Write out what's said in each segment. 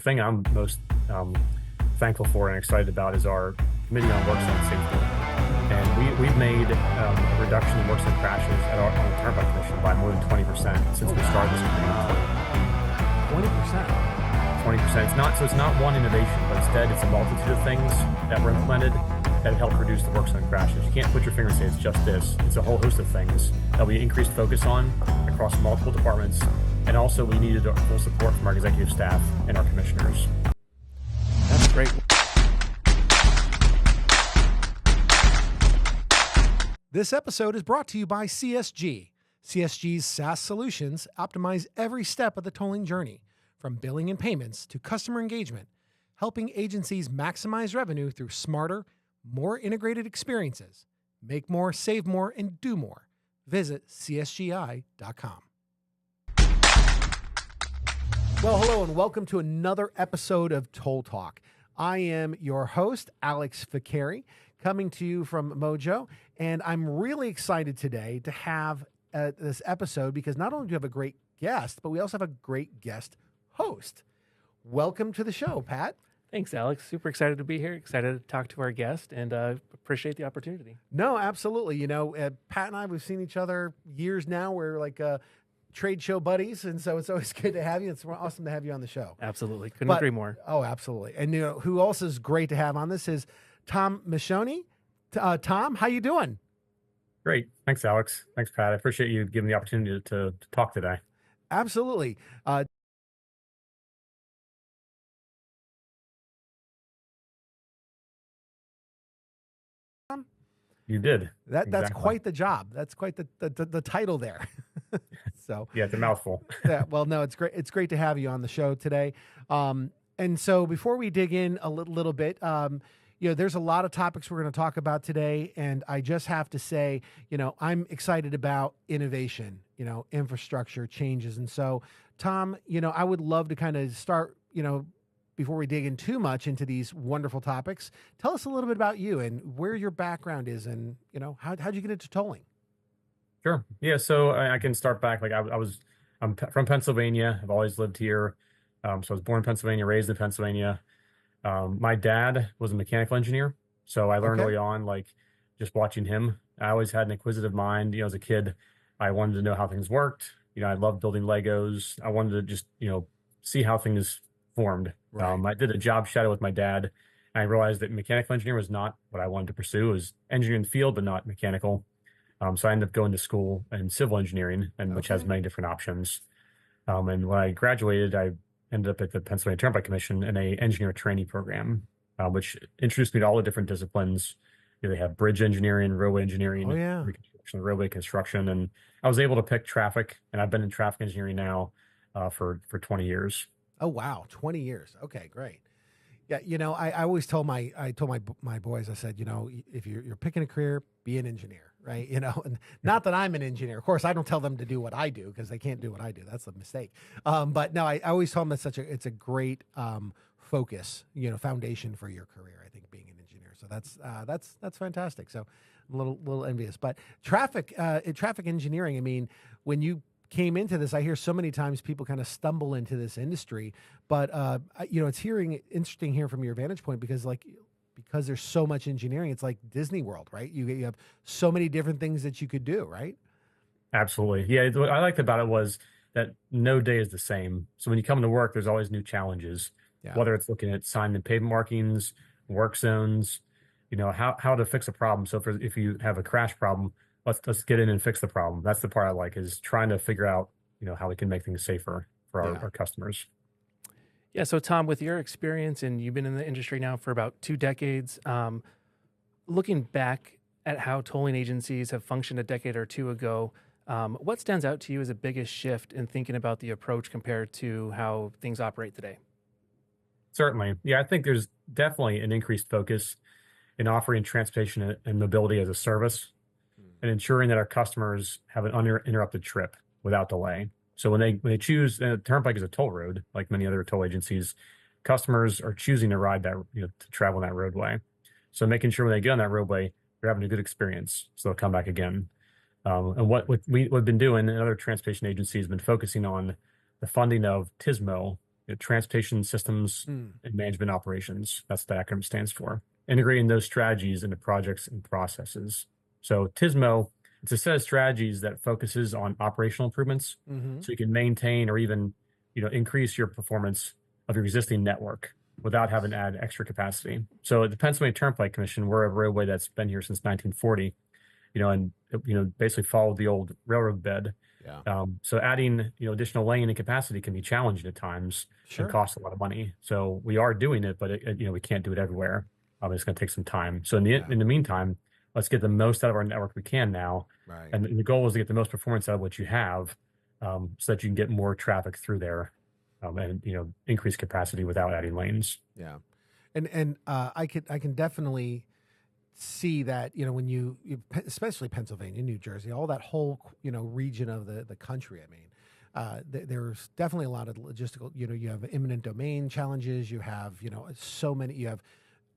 The thing I'm most thankful for and excited about is our Committee on Worksite Safety. And we've made a reduction in worksite crashes on the Turnpike Commission by more than 20% since we started this committee. 20%? 20%. It's not one innovation, but instead it's a multitude of things that were implemented that help reduce the worksite crashes. You can't put your finger and say it's just this. It's a whole host of things that we increased focus on across multiple departments. And also we needed full support from our executive staff and our commissioners. That's great. This episode is brought to you by CSG. CSG's SaaS solutions optimize every step of the tolling journey, from billing and payments to customer engagement, helping agencies maximize revenue through smarter, more integrated experiences. Make more, save more, and do more. Visit csgi.com. Well, hello, and welcome to another episode of Toll Talk. I am your host, Alex Ficcari, coming to you from Mojo, and I'm really excited today to have this episode because not only do we have a great guest, but we also have a great guest host. Welcome to the show, Pat. Thanks, Alex. Super excited to be here. Excited to talk to our guest and appreciate the opportunity. No, absolutely. You know, Pat and I, we've seen each other years now. We're like trade show buddies, and so it's always good to have you. It's awesome to have you on the show. Absolutely. Couldn't agree more. Oh, absolutely. And you know, who else is great to have on this is Tom Macchione. Tom, how you doing? Great. Thanks, Alex. Thanks, Pat. I appreciate you giving me the opportunity to talk today. Absolutely. You did. That's Exactly. quite the job. That's quite the title there. So Yeah, it's a mouthful. yeah, well, no, it's great. It's great to have you on the show today. And so before we dig in a little bit, you know, there's a lot of topics we're going to talk about today, and I just have to say, you know, I'm excited about innovation, you know, infrastructure changes, and so Tom, you know, I would love to kind of start, you know, before we dig in too much into these wonderful topics. Tell us a little bit about you and where your background is, and you know, how'd you get into tolling? Sure. Yeah. So I can start back. Like I'm from Pennsylvania. I've always lived here. So I was born in Pennsylvania, raised in Pennsylvania. My dad was a mechanical engineer, so I learned Okay. early on, like just watching him. I always had an inquisitive mind. You know, as a kid, I wanted to know how things worked. You know, I loved building Legos. I wanted to just, you know, see how things formed. Right. I did a job shadow with my dad, and I realized that mechanical engineer was not what I wanted to pursue. It was engineering in the field, but not mechanical. So I ended up going to school in civil engineering, and which has Okay. many different options. And when I graduated, I ended up at the Pennsylvania Turnpike Commission in a engineer training program, which introduced me to all the different disciplines. You know, they have bridge engineering, railway engineering, Oh yeah. reconstruction, railway construction, and I was able to pick traffic. And I've been in traffic engineering now for 20 years. Oh wow, 20 years. Okay, great. Yeah, you know, I always told my boys, I said, you know, if you're picking a career, be an engineer, right? You know, and not that I'm an engineer. Of course, I don't tell them to do what I do because they can't do what I do. That's a mistake. But no, I always tell them it's a great focus, you know, foundation for your career. I think being an engineer. So that's fantastic. So I'm a little envious. But traffic engineering. I mean, when you came into this, I hear so many times people kind of stumble into this industry, but you know, it's interesting here from your vantage point because there's so much engineering, it's like Disney World, right? You have so many different things that you could do, right? Absolutely. Yeah. What I liked about it was that no day is the same. So when you come to work, there's always new challenges, Yeah. whether it's looking at sign and pavement markings, work zones, you know, how to fix a problem. So if you have a crash problem, let's get in and fix the problem. That's the part I like, is trying to figure out, you know, how we can make things safer for Yeah. our customers. Yeah. So, Tom, with your experience, and you've been in the industry now for about 2 decades, looking back at how tolling agencies have functioned a decade or two ago, what stands out to you as the biggest shift in thinking about the approach compared to how things operate today? Certainly. Yeah, I think there's definitely an increased focus in offering transportation and mobility as a service, and ensuring that our customers have an uninterrupted trip without delay. So when they choose, Turnpike is a toll road, like many other toll agencies, customers are choosing to ride that, you know, to travel that roadway. So making sure when they get on that roadway, they're having a good experience, so they'll come back again. And we've been doing, and other transportation agencies have been focusing on the funding of TISMO, transportation systems Mm. and management operations. That's what the acronym stands for. Integrating those strategies into projects and processes. So TISMO, it's a set of strategies that focuses on operational improvements, Hmm. so you can maintain or even increase your performance of your existing network without having to add extra capacity. So at the Pennsylvania Turnpike Commission, we're a railway that's been here since 1940, and basically followed the old railroad bed. Yeah. So adding additional lane and capacity can be challenging at times and Sure. cost a lot of money. So we are doing it, but we can't do it everywhere. It's going to take some time. So Yeah. in the meantime, let's get the most out of our network we can now. Right. And the goal is to get the most performance out of what you have, so that you can get more traffic through there, and increase capacity without adding lanes. Yeah. And I can definitely see that, when especially Pennsylvania, New Jersey, all that whole region of the country. I mean, there's definitely a lot of logistical. You have eminent domain challenges. You have so many. You have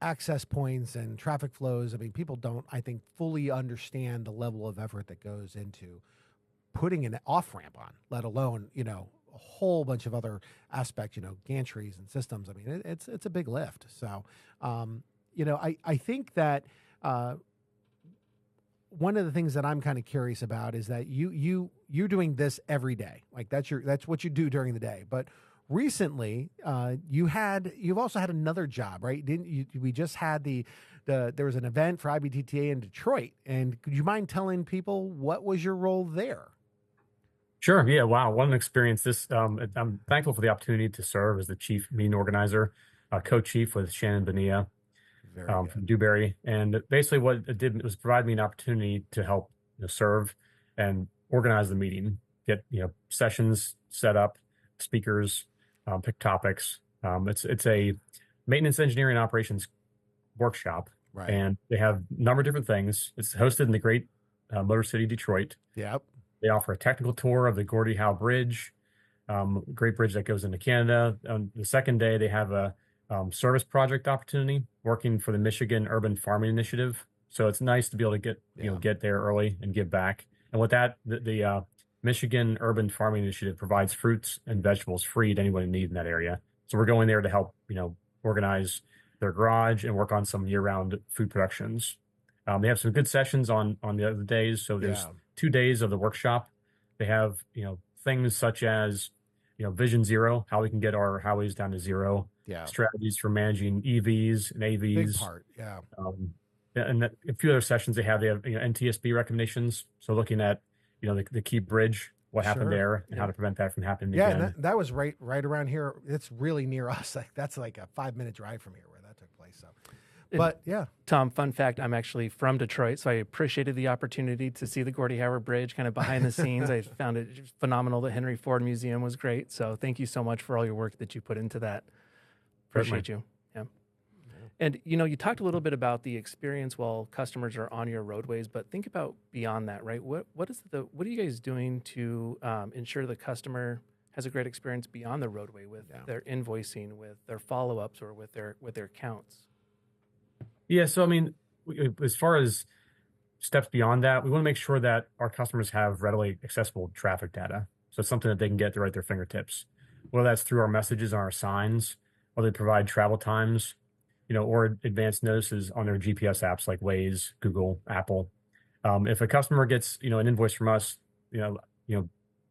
access points and traffic flows. I mean, people don't, I think, fully understand the level of effort that goes into putting an off ramp on, let alone a whole bunch of other aspects. Gantries and systems. I mean, it's a big lift. So, I think that. One of the things that I'm kind of curious about is that you're doing this every day. Like that's what you do during the day. But recently, you've also had another job, right? Didn't you? We just had there was an event for IBTTA in Detroit, and could you mind telling people what was your role there? Sure. Yeah. Wow. What an experience. I'm thankful for the opportunity to serve as the chief meeting organizer, co-chief with Shannon Benia, Very from good. Dewberry. And basically what it did was provide me an opportunity to help serve and organize the meeting, get sessions set up, speakers, pick topics. It's a maintenance engineering operations workshop, Right. and they have a number of different things. It's hosted in the great Motor City, Detroit. Yep. They offer a technical tour of the Gordie Howe Bridge, great bridge that goes into Canada. On the second day, they have a service project opportunity working for the Michigan Urban Farming Initiative. So it's nice to be able to get there early and give back. And with that, the Michigan Urban Farming Initiative provides fruits and vegetables free to anyone in need in that area. So we're going there to help organize their garage and work on some year-round food productions. They have some good sessions on the other days. So there's Yeah. 2 days of the workshop. They have things such as Vision Zero, how we can get our highways down to zero, Yeah. strategies for managing EVs and Big AVs, part. Yeah. and a few other sessions they have NTSB recommendations. So looking at the Key Bridge, what happened Sure. there, and how Yeah. to prevent that from happening Yeah, again. and that was right around here. It's really near us. Like that's like a 5-minute drive from here where that took place. So, And but yeah, Tom, fun fact, I'm actually from Detroit, so I appreciated the opportunity to see the Gordie Howe Bridge kind of behind the scenes. I found it phenomenal. The Henry Ford Museum was great. So thank you so much for all your work that you put into that. Appreciate you. Yeah. And you talked a little bit about the experience while customers are on your roadways, but think about beyond that, right? What are you guys doing to ensure the customer has a great experience beyond the roadway with their invoicing, with their follow-ups, or with their counts? Yeah, so I mean, as far as steps beyond that, we want to make sure that our customers have readily accessible traffic data. So it's something that they can get right at their fingertips, whether that's through our messages on our signs, or they provide travel times, or advanced notices on their GPS apps like Waze, Google, Apple. If a customer gets, an invoice from us,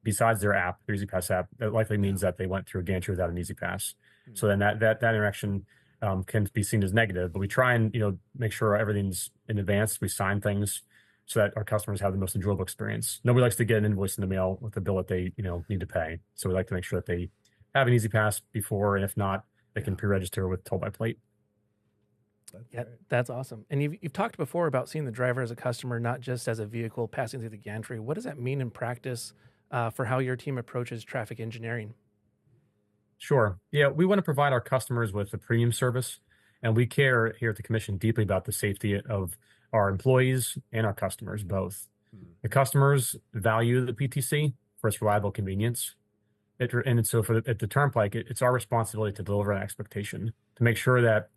besides their app, their EasyPass app, that likely means that they went through a gantry without an EasyPass. So then that interaction can be seen as negative, but we try and make sure everything's in advance. We sign things so that our customers have the most enjoyable experience. Nobody likes to get an invoice in the mail with a bill that they need to pay. So we like to make sure that they have an EasyPass before, and if not, they can pre-register with toll by plate. Yeah, that's awesome. And you've talked before about seeing the driver as a customer, not just as a vehicle passing through the gantry. What does that mean in practice for how your team approaches traffic engineering? Sure. Yeah, we want to provide our customers with a premium service, and we care here at the Commission deeply about the safety of our employees and our customers both. The customers value the PTC for its reliable convenience. And so at the Turnpike, it's our responsibility to deliver an expectation, to make sure that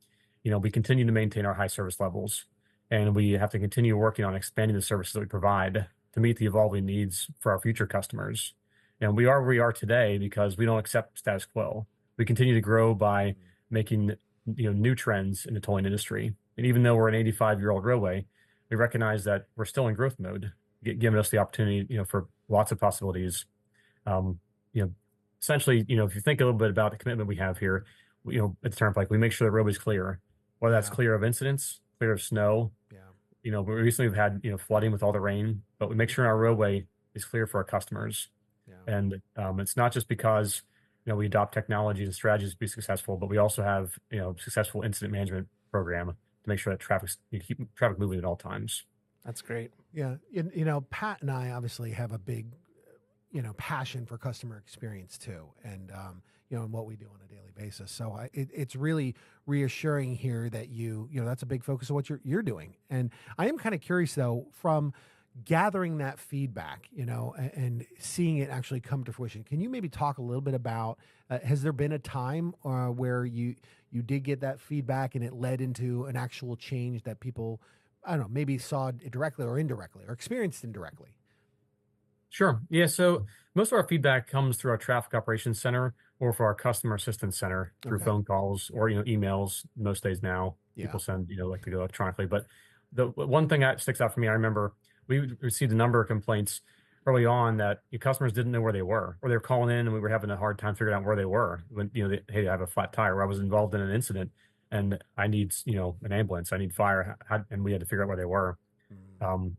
we continue to maintain our high service levels, and we have to continue working on expanding the services that we provide to meet the evolving needs for our future customers. And we are where we are today because we don't accept status quo. We continue to grow by making new trends in the tolling industry. And even though we're an 85-year-old railway, we recognize that we're still in growth mode, giving us the opportunity, for lots of possibilities. Um, you know, Essentially, if you think a little bit about the commitment we have here, at the Turnpike, we make sure the road is clear, whether that's Yeah. clear of incidents, clear of snow. Yeah. We recently have had, flooding with all the rain, but we make sure our roadway is clear for our customers. Yeah. And it's not just because, we adopt technologies and strategies to be successful, but we also have, successful incident management program to make sure that you keep traffic moving at all times. That's great. Yeah. Pat and I obviously have a big, passion for customer experience too. And, and what we do on a daily basis. So it's really reassuring here that that's a big focus of what you're doing. And I am kind of curious though, from gathering that feedback, and seeing it actually come to fruition. Can you maybe talk a little bit about, has there been a time where you did get that feedback and it led into an actual change that people, I don't know, maybe saw it directly or indirectly or experienced indirectly? Sure. Yeah. So most of our feedback comes through our traffic operations center or for our customer assistance center through Okay. phone calls or, emails most days now. Yeah. People send, like to go electronically. But the one thing that sticks out for me, I remember we received a number of complaints early on that customers didn't know where they were, or they were calling in and we were having a hard time figuring out where they were when, hey, I have a flat tire, or I was involved in an incident and I need, an ambulance, I need fire. And we had to figure out where they were.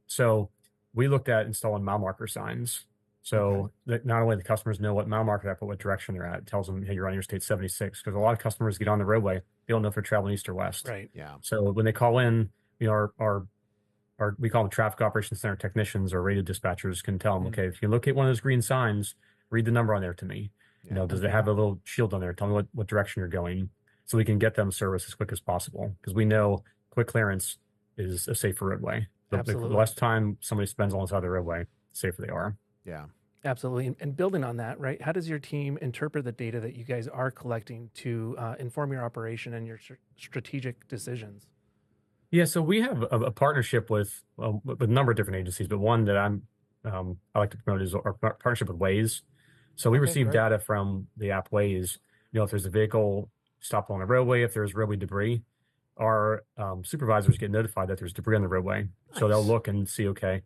So we looked at installing mile marker signs. So that not only the customers know what mile marker they're at, but what direction they're at. It tells them, hey, you're on Interstate 76. Because a lot of customers get on the roadway, they don't know if they're traveling east or west. Right. Yeah. So when they call in, our we call them traffic operations center technicians or radio dispatchers can tell them, okay, if you locate one of those green signs, read the number on there to me. Yeah. Does it have a little shield on there? Tell me what direction you're going, so we can get them service as quick as possible. Because we know quick clearance is a safer roadway. The Absolutely. less time somebody spends on the side of the roadway, the safer they are. Yeah. Absolutely. And building on that, right? How does your team interpret the data that you guys are collecting to inform your operation and your strategic decisions? Yeah, so we have a partnership with a number of different agencies, but one that I like to promote is our partnership with Waze. So we Okay, receive great. data from the app Waze. If there's a vehicle stopped on a roadway, if there's roadway debris, our supervisors get notified that there's debris on the roadway. So they'll Nice. look and see, okay,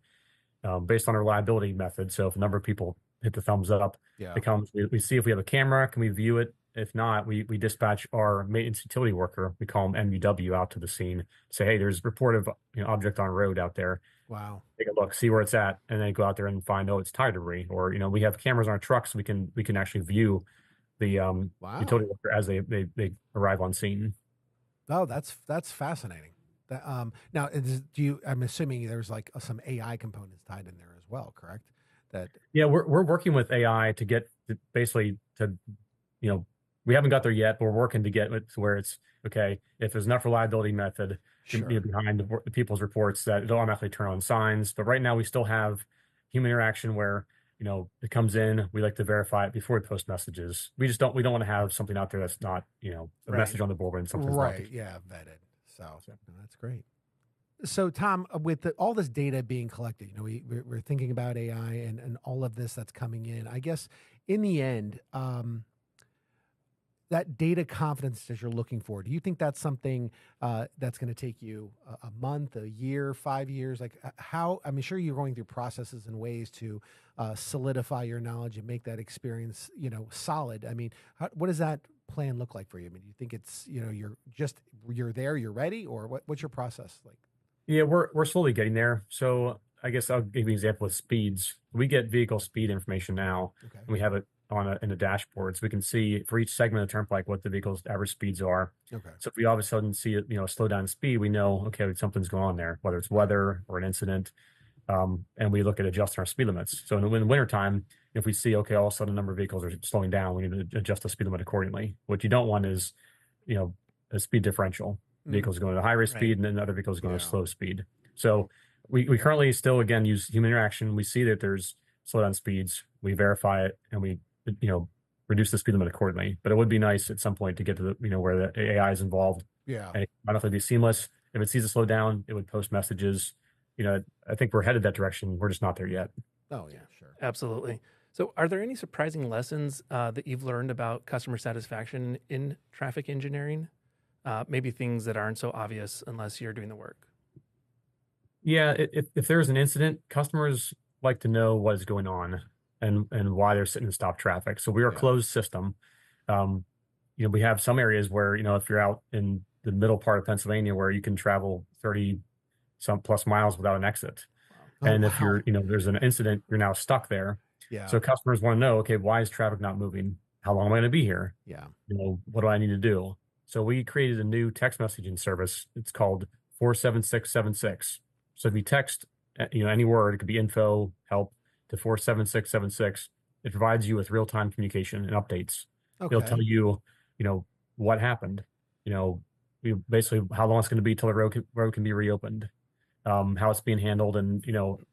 based on a reliability method. So if a number of people hit the thumbs up, Yeah. it comes. We see if we have a camera. Can we view it? If not, we dispatch our maintenance utility worker. We call them MUW out to the scene. Say, hey, there's report of object on road out there. Wow. Take a look, see where it's at, and then go out there and find, oh, it's tire debris. Or we have cameras on our trucks, so we can actually view the Wow. utility worker as they arrive on scene. Oh, that's fascinating. That now I'm assuming there's like some AI components tied in there as well, correct? That Yeah, we're working with AI to get basically to we haven't got there yet, but we're working to get it to where it's okay. If there's enough reliability method sure. behind the people's reports, that it'll automatically turn on signs. But right now, we still have human interaction where it comes in. We like to verify it before we post messages. We don't want to have something out there that's not a Right. message on the board when something's not the Right. Yeah. Vetted. So So- no, that's great. So Tom, with all this data being collected, we're thinking about AI and all of this that's coming in. I guess in the end, that data confidence that you're looking for, do you think that's something that's going to take you a month, a year, 5 years? Like how, I'm sure you're going through processes and ways to solidify your knowledge and make that experience, solid. I mean, what does that plan look like for you? I mean, do you think it's, you're there, you're ready, or what's your process like? Yeah, we're slowly getting there. So I guess I'll give you an example with speeds. We get vehicle speed information now, Okay. and we have it in the dashboard, so we can see for each segment of the turnpike what the vehicle's average speeds are. Okay. So if we all of a sudden see it, slow down in speed, we know, okay, something's going on there, whether it's weather or an incident. And we look at adjusting our speed limits. So in the wintertime, if we see, okay, all of a sudden a number of vehicles are slowing down, we need to adjust the speed limit accordingly. What you don't want is, a speed differential. Vehicles going at a high rate Right. speed and then other vehicles going at a Yeah. slow speed. So we currently still, again, use human interaction. We see that there's slowdown speeds. We verify it and we, reduce the speed limit accordingly. But it would be nice at some point to get to the, where the AI is involved. Yeah. And it might not be seamless. If it sees a slowdown, it would post messages. I think we're headed that direction. We're just not there yet. Oh yeah, sure. Absolutely. So, are there any surprising lessons that you've learned about customer satisfaction in traffic engineering? Maybe things that aren't so obvious unless you're doing the work. Yeah, if there's an incident, customers like to know what is going on and why they're sitting in stop traffic. So we are a Yeah. closed system. Um, we have some areas where, if you're out in the middle part of Pennsylvania where you can travel 30 some plus miles without an exit. Wow. Oh, And if wow. there's an incident, you're now stuck there. Yeah. So customers want to know, okay, why is traffic not moving? How long am I going to be here? Yeah. What do I need to do? So we created a new text messaging service. It's called 47676. So if you text, any word, it could be info, help to 47676. It provides you with real-time communication and updates. It'll Okay. tell you, what happened. You know, basically how long it's going to be till the road can be reopened, how it's being handled, and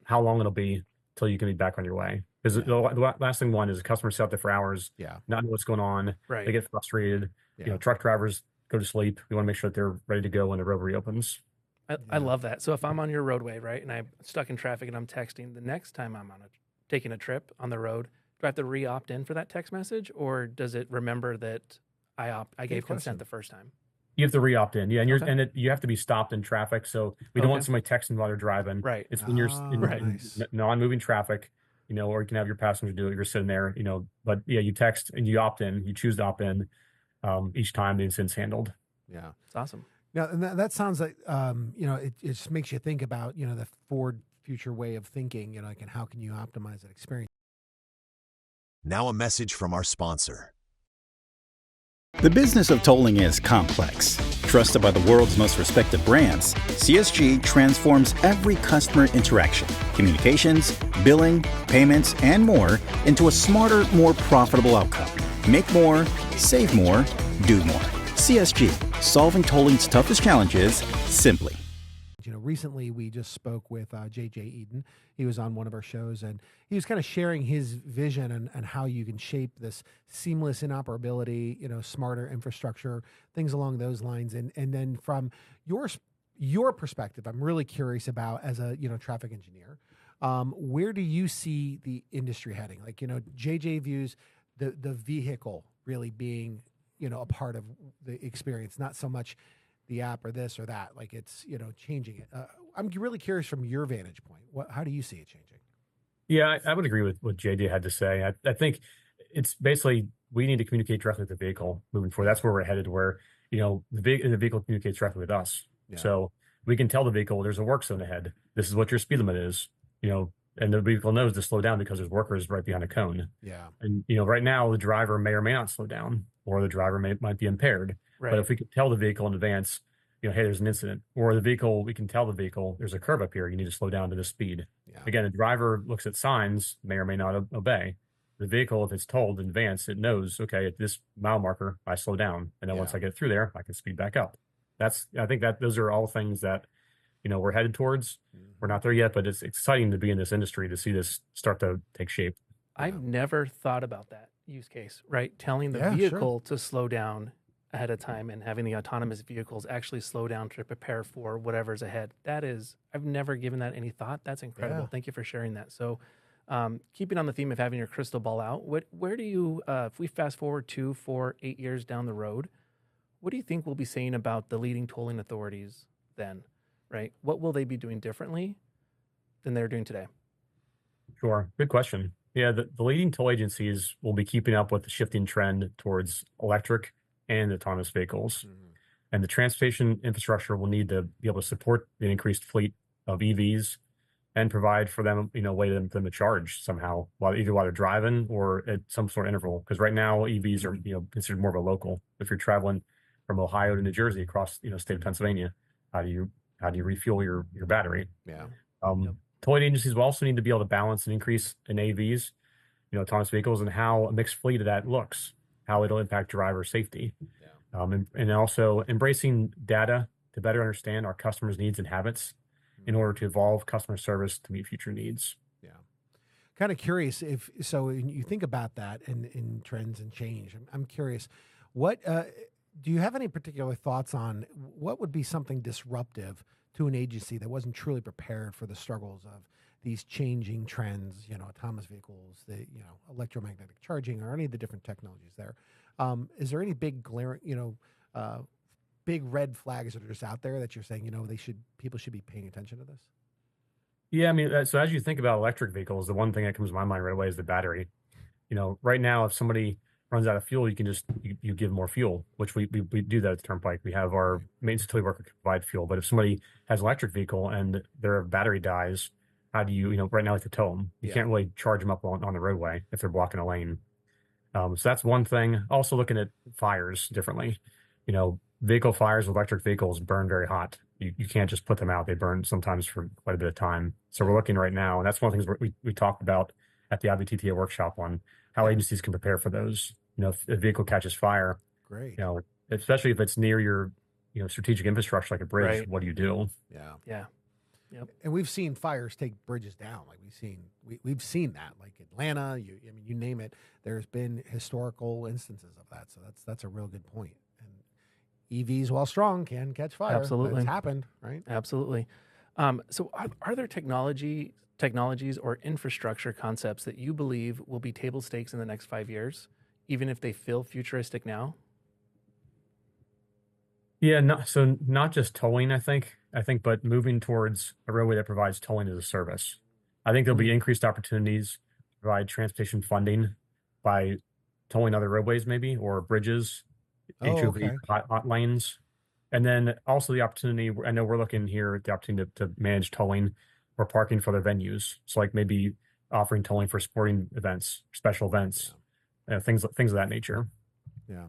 how long it'll be till you can be back on your way. Because Yeah. the last thing one is a customer sit out there for hours, Yeah. not know what's going on. Right. They get frustrated. Yeah. Truck drivers go to sleep. We want to make sure that they're ready to go when the road reopens. I Yeah. love that. So if I'm on your roadway, right, and I'm stuck in traffic and I'm texting, the next time I'm taking a trip on the road, do I have to re-opt in for that text message, or does it remember that I gave question. consent the first time? You have to re-opt in, yeah, and Okay. you have to be stopped in traffic. So we don't want Okay. somebody texting while they're driving. Right. It's when you're Ah, in, Right. in nice. non-moving traffic, or you can have your passenger do it. You're sitting there, But yeah, you text and you opt in. You choose to opt in each time the incident's handled. Yeah. It's awesome. Now, and that sounds like, it just makes you think about, the forward future way of thinking, like, and how can you optimize that experience? Now a message from our sponsor. The business of tolling is complex. Trusted by the world's most respected brands, CSG transforms every customer interaction, communications, billing, payments, and more into a smarter, more profitable outcome. Make more, save more, do more. CSG, solving tolling's toughest challenges simply. Recently we just spoke with JJ Eden. He was on one of our shows, and he was kind of sharing his vision and how you can shape this seamless interoperability, smarter infrastructure, things along those lines. And then from your perspective, I'm really curious about, as a traffic engineer, where do you see the industry heading? Like, JJ views the vehicle really being a part of the experience, not so much the app or this or that. Like, it's changing it. I'm really curious from your vantage point. How do you see it changing? Yeah, I would agree with what JD had to say. I think it's basically we need to communicate directly with the vehicle moving forward. That's where we're headed. Where the vehicle communicates directly with us, Yeah. so we can tell the vehicle there's a work zone ahead. This is what your speed limit is. And the vehicle knows to slow down because there's workers right behind a cone. Yeah. And right now the driver may or may not slow down, or the driver might be impaired. Right. But if we could tell the vehicle in advance, hey, there's an incident, or we can tell the vehicle there's a curve up here. You need to slow down to this speed. Yeah. Again, the driver looks at signs, may or may not obey. The vehicle, if it's told in advance, it knows, okay, at this mile marker, I slow down. And then once Yeah. I get through there, I can speed back up. I think that those are all things that, we're headed towards. We're not there yet, but it's exciting to be in this industry to see this start to take shape. I've never thought about that use case, right? Telling the Yeah, sure. vehicle to slow down ahead of time and having the autonomous vehicles actually slow down to prepare for whatever's ahead. I've never given that any thought. That's incredible. Yeah. Thank you for sharing that. So, keeping on the theme of having your crystal ball out, where do you, if we fast forward 2, 4, 8 years down the road, what do you think we'll be saying about the leading tolling authorities then, right? What will they be doing differently than they're doing today? Sure. Good question. Yeah, the leading toll agencies will be keeping up with the shifting trend towards electric and autonomous vehicles. And the transportation infrastructure will need to be able to support the increased fleet of EVs and provide for them, a way for them to charge somehow, either while they're driving or at some sort of interval. Because right now EVs are, considered more of a local. If you're traveling from Ohio to New Jersey across, state of Pennsylvania, how do you refuel your battery? Yeah. Yep. Tolling agencies will also need to be able to balance an increase in AVs, autonomous vehicles, and how a mixed fleet of that looks, how it'll impact driver safety. Yeah. And also embracing data to better understand our customers' needs and habits in order to evolve customer service to meet future needs. Yeah. Kind of curious when you think about that in trends and change, I'm curious, what do you have any particular thoughts on what would be something disruptive to an agency that wasn't truly prepared for the struggles of these changing trends, autonomous vehicles, the electromagnetic charging, or any of the different technologies there. Is there any big glaring, big red flags that are just out there that you're saying, people should be paying attention to this? Yeah, I mean, so as you think about electric vehicles, the one thing that comes to my mind right away is the battery. Right now, if somebody runs out of fuel, you can just you give more fuel, which we do that at the Turnpike. We have our maintenance utility worker provide fuel. But if somebody has an electric vehicle and their battery dies, how do you, right now, like to tow them? You can't really charge them up on the roadway if they're blocking a lane. So that's one thing. Also looking at fires differently. Vehicle fires with electric vehicles burn very hot. You can't just put them out. They burn sometimes for quite a bit of time. So we're looking right now, and that's one of the things we talked about at the IBTTA workshop on how agencies can prepare for those. If a vehicle catches fire, Great. Especially if it's near your, strategic infrastructure like a bridge, Right. what do you do? Yeah. Yep. And we've seen fires take bridges down. Like we've seen that, like Atlanta. You name it. There's been historical instances of that. So that's a real good point. And EVs, while strong, can catch fire. Absolutely. It's happened, right? Absolutely. So are there technologies or infrastructure concepts that you believe will be table stakes in the next 5 years, even if they feel futuristic now? Yeah, not just tolling, I think, but moving towards a roadway that provides tolling as a service. I think there'll be increased opportunities to provide transportation funding by tolling other roadways, maybe, or bridges, HOV, okay. hot lanes. And then also the opportunity, I know we're looking here at the opportunity to manage tolling or parking for other venues. So like maybe offering tolling for sporting events, special events, things of that nature. Yeah.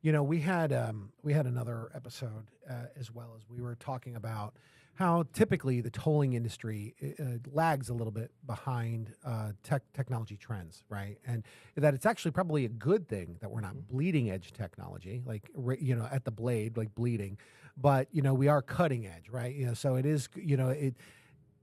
We had another episode as well, as we were talking about how typically the tolling industry lags a little bit behind technology trends, right? And that it's actually probably a good thing that we're not bleeding edge technology, like at the blade, like bleeding, but we are cutting edge, right? So it is,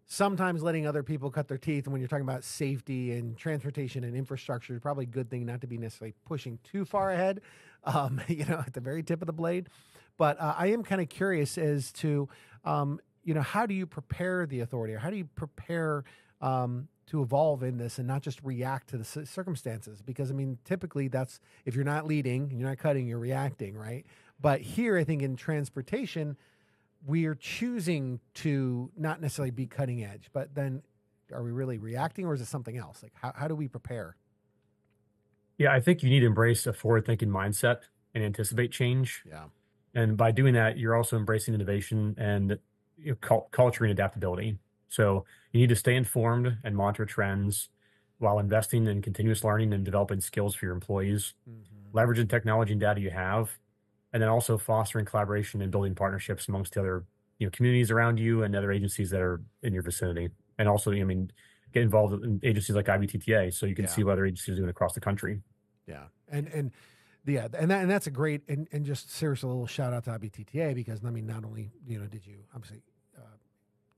sometimes letting other people cut their teeth. And when you're talking about safety and transportation and infrastructure, it's probably a good thing not to be necessarily pushing too far ahead, at the very tip of the blade. But I am kind of curious as to, how do you prepare the authority, or how do you prepare to evolve in this and not just react to the circumstances? Because, typically that's, if you're not leading and you're not cutting, you're reacting, right? But here, I think in transportation, we are choosing to not necessarily be cutting edge, but then are we really reacting, or is it something else? Like how do we prepare? Yeah, I think you need to embrace a forward-thinking mindset and anticipate change. Yeah. And by doing that, you're also embracing innovation and culture and adaptability. So you need to stay informed and monitor trends while investing in continuous learning and developing skills for your employees, leveraging technology and data you have, and then also fostering collaboration and building partnerships amongst the other communities around you and other agencies that are in your vicinity. And also, get involved in agencies like IBTTA so you can see what other agencies are doing across the country. Yeah. And that's a great, and just seriously, a little shout out to IBTTA, because not only did you obviously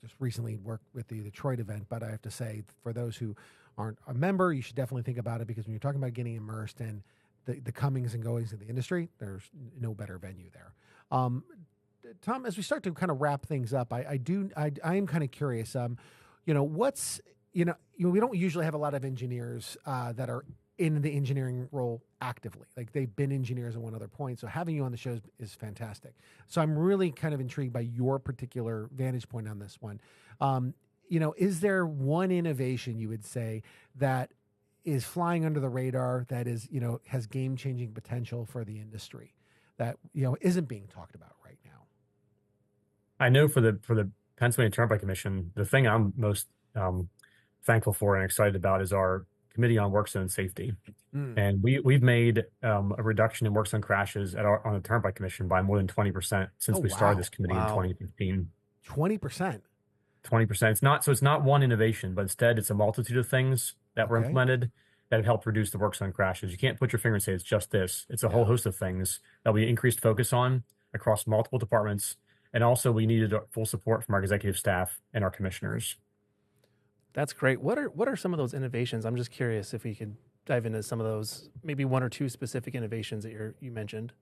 just recently work with the Detroit event, but I have to say, for those who aren't a member, you should definitely think about it, because when you're talking about getting immersed in the comings and goings of the industry, there's no better venue there. Tom, as we start to kind of wrap things up, I am kind of curious. What's we don't usually have a lot of engineers that are in the engineering role actively. Like, they've been engineers at one other point. So having you on the show is fantastic. So I'm really kind of intrigued by your particular vantage point on this one. Is there one innovation you would say that is flying under the radar, that is, has game-changing potential for the industry, that, isn't being talked about right now? I know for the Pennsylvania Turnpike Commission, the thing I'm most thankful for and excited about is our Committee on Work Zone Safety. And we've made a reduction in work zone crashes on the Turnpike Commission by more than 20% since we started this committee in 2015. 20%. 20%. It's not one innovation, but instead it's a multitude of things that were implemented that have helped reduce the work zone crashes. You can't put your finger and say it's just this. It's a whole host of things that we increased focus on across multiple departments. And also, we needed full support from our executive staff and our commissioners. That's great. What are some of those innovations? I'm just curious if we could dive into some of those, maybe one or two specific innovations that you mentioned.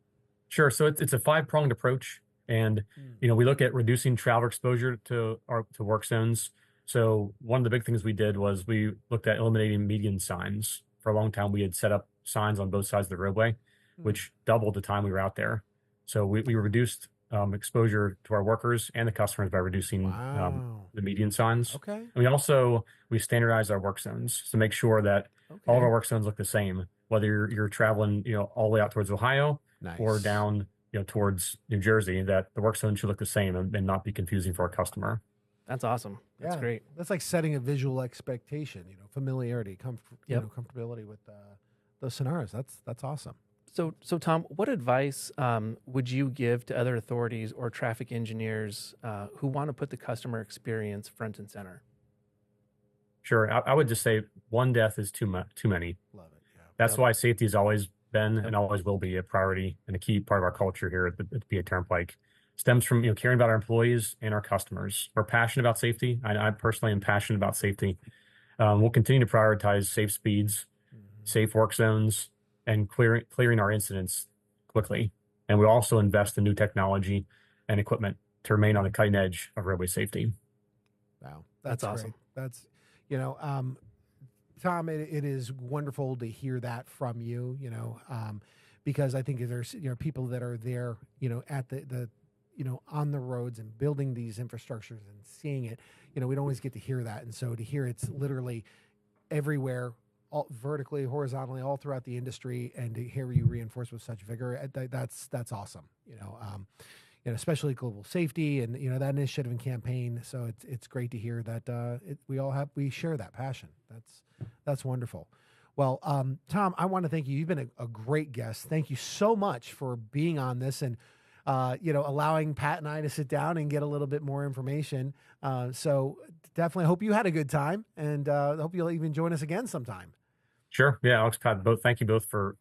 Sure. So it's a 5-pronged approach. And, we look at reducing traveler exposure to work zones, So one of the big things we did was we looked at eliminating median signs. For a long time, we had set up signs on both sides of the roadway, which doubled the time we were out there. So we reduced exposure to our workers and the customers by reducing Wow. the median signs. Okay. And we standardized our work zones to make sure that all of our work zones look the same, whether you're traveling, all the way out towards Ohio Nice. or down, towards New Jersey, that the work zone should look the same and not be confusing for our customer. That's awesome. That's Yeah. great. That's like setting a visual expectation, familiarity, Yep. comfortability with those scenarios. That's awesome. So Tom, what advice would you give to other authorities or traffic engineers who want to put the customer experience front and center? Sure. I would just say one death is too many. Love it. Yeah. That's why safety has always been and always will be a priority and a key part of our culture here at the PA Turnpike. Stems from caring about our employees and our customers. We're passionate about safety. I personally am passionate about safety. We'll continue to prioritize safe speeds, safe work zones, and clearing our incidents quickly. And we also invest in new technology and equipment to remain on the cutting edge of roadway safety. Wow. That's great. awesome. That's, Tom, it is wonderful to hear that from you, because I think there's, people that are there, at the on the roads and building these infrastructures and seeing it, we don't always get to hear that. And so to hear it's literally everywhere, all vertically, horizontally, all throughout the industry, and to hear you reinforce with such vigor, that's awesome. Especially global safety and that initiative and campaign. So it's great to hear that we share that passion. That's wonderful. Well, Tom, I want to thank you. You've been a great guest. Thank you so much for being on this and allowing Pat and I to sit down and get a little bit more information. So definitely hope you had a good time, and hope you'll even join us again sometime. Sure. Yeah, Alex, Pat, both. Thank you both for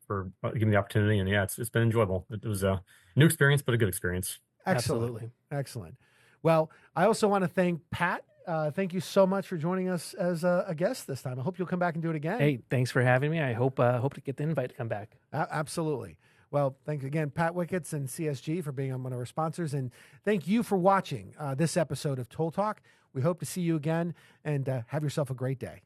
giving me the opportunity. And yeah, it's been enjoyable. It was a new experience, but a good experience. Excellent. Absolutely. Excellent. Well, I also want to thank Pat. Thank you so much for joining us as a guest this time. I hope you'll come back and do it again. Hey, thanks for having me. I hope to get the invite to come back. Absolutely. Well, thanks again, Pat Wicketts and CSG, for being on one of our sponsors. And thank you for watching this episode of Toll Talk. We hope to see you again, and have yourself a great day.